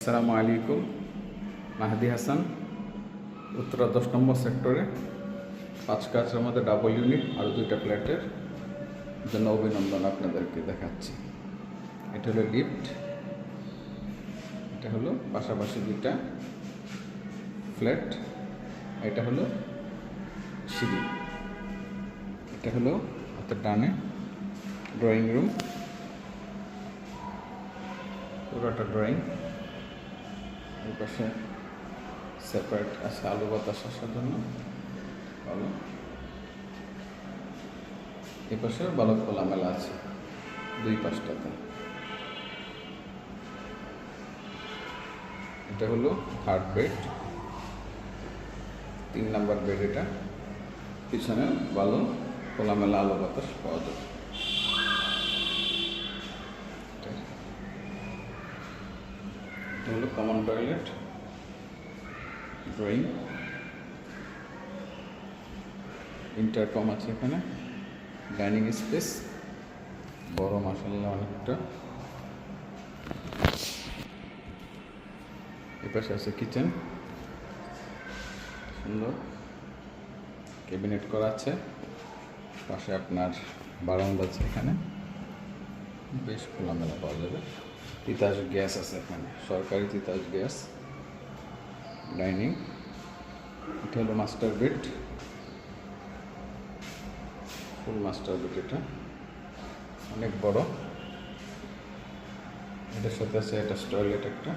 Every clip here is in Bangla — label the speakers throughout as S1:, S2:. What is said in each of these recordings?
S1: আসসালামু আলাইকুম। মাহদি হাসান, উত্তরা 10 নম্বর সেক্টরে 5 কাজের মধ্যে ডাবল ইউনিট আর 2টা ফ্ল্যাটের জন্য অভিনন্দন আপনাদেরকে দেখাচ্ছি। এটা হলো লিফট, এটা হলো পাশাপাশি 2টা ফ্ল্যাট, এটা হলো সিঁড়ি, এটা হলো হাতের ডানে ড্রয়িং রুম, পুরোটা ড্রয়িং। এই পাশে সেপারেট আছে আলো বাতাস আসার জন্য ভালো। এই পাশে ভালো খোলামেলা আছে 2 পাশটাতে। এটা হলো 3rd বেড, 3 নাম্বার বেড। এটা পিছনে ভালো খোলামেলা আলো বাতাস পাওয়া যাবে। এটা হলো কমন টয়লেট, ড্রয়িং, ইন্টারকম আছে এখানে, ডাইনিং স্পেস বড় মাশাআল্লাহ অনেকটা। এপাশে আছে কিচেন, সুন্দর ক্যাবিনেট করা আছে। পাশে আপনার বারান্দা আছে, এখানে বেশ খোলামেলা পাওয়া যাবে। তিতাস গ্যাস আছে এখানে, সরকারি তিতাস গ্যাস। ডাইনিং, এটা হলো মাস্টার বেড, ফুল মাস্টার বেড। এটা অনেক বড়। এটার সাথে আছে একটা টয়লেট, একটা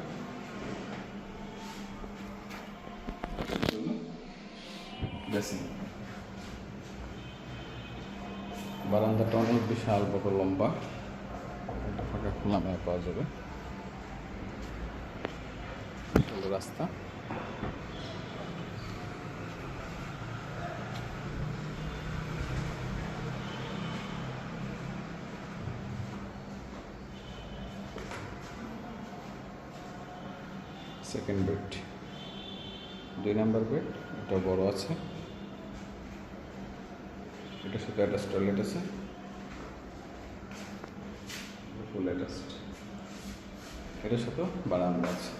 S1: বেসিন। বারান্দাটা অনেক বিশাল বড় লম্বা, একটা ফাঁকা খোলামেলা পাওয়া যাবে। রাস্তা, সেকেন্ড বেড, 2 নাম্বার বেড। এটা বড় আছে, এটার সাথে একটা টয়লেট আছে, ফুল অ্যাটাচড। এটার সাথে বারান্দা আছে।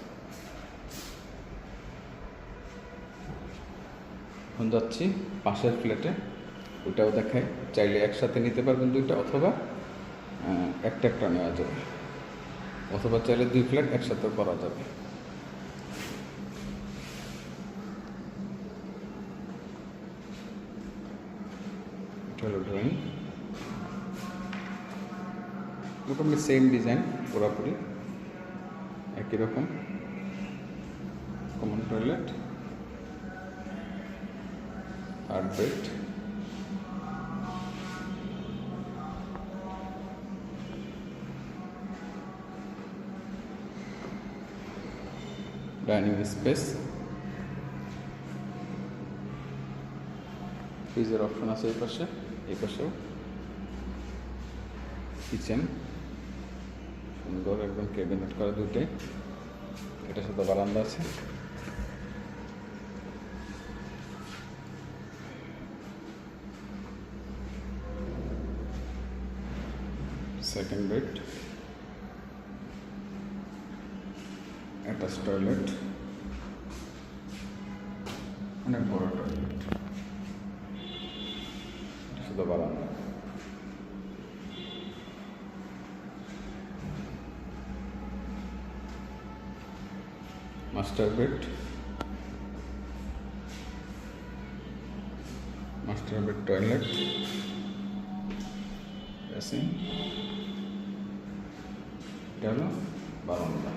S1: এখন যাচ্ছি পাশের ফ্ল্যাটে, ওইটাও দেখায়। চাইলে একসাথে নিতে পারবেন 2টা, অথবা একটা একটা নেওয়া যাবে, অথবা চাইলে 2 ফ্ল্যাট একসাথে করা যাবে। এটা হলো ড্রয়িং, মোটামুটি সেম ডিজাইন, পুরোপুরি একই রকম। Common toilet, 3rd bed, dining space, ফ্রিজের অপশন আছে এই পাশে, এই পাশেও কিচেন, সুন্দর একদম ক্যাবিনেট করা 2টাই। এটার সাথে বারান্দা আছে। সেকেন্ড বেড, অ্যাটাচ টয়লেট, অনেক বড় টয়লেট, শুধু বারান্দা। Master bed, master bed toilet, basin, এটা হলো বারান্দা।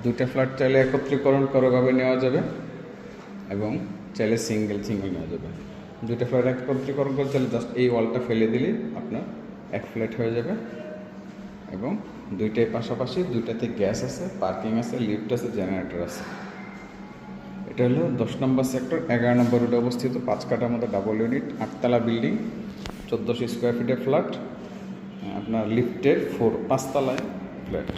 S1: দুটা ফ্ল্যাট চাইলে একত্রীকরণ করাভাবে নেওয়া যাবে, এবং চাইলে সিঙ্গেল নেওয়া যাবে। 2টা ফ্ল্যাট একত্রীকরণ করে চাইলে জাস্ট এই ওয়ালটা ফেলে দিলে আপনার 1 ফ্ল্যাট হয়ে যাবে। এবং 2টাই পাশাপাশি, 2টাতে গ্যাস আছে, পার্কিং আছে, লিফট আছে, জেনারেটর আছে। এটা হলো 10 নম্বর সেক্টর, 11 নম্বর রোডে অবস্থিত। 5 কাঠার মধ্যে ডাবল ইউনিট, 8তলা বিল্ডিং, 1400 স্কোয়ার ফিটের ফ্ল্যাট। আপনার লিফটের 5 তলায় ফ্ল্যাট।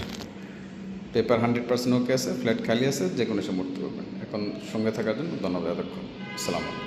S1: পেপার 100% ওকে আছে, ফ্ল্যাট খালি আছে, যে কোনো সময় উঠতে পারবেন। এখন এতক্ষণ সঙ্গে থাকার জন্য ধন্যবাদ। এতক্ষণ আসসালামু আলাইকুম।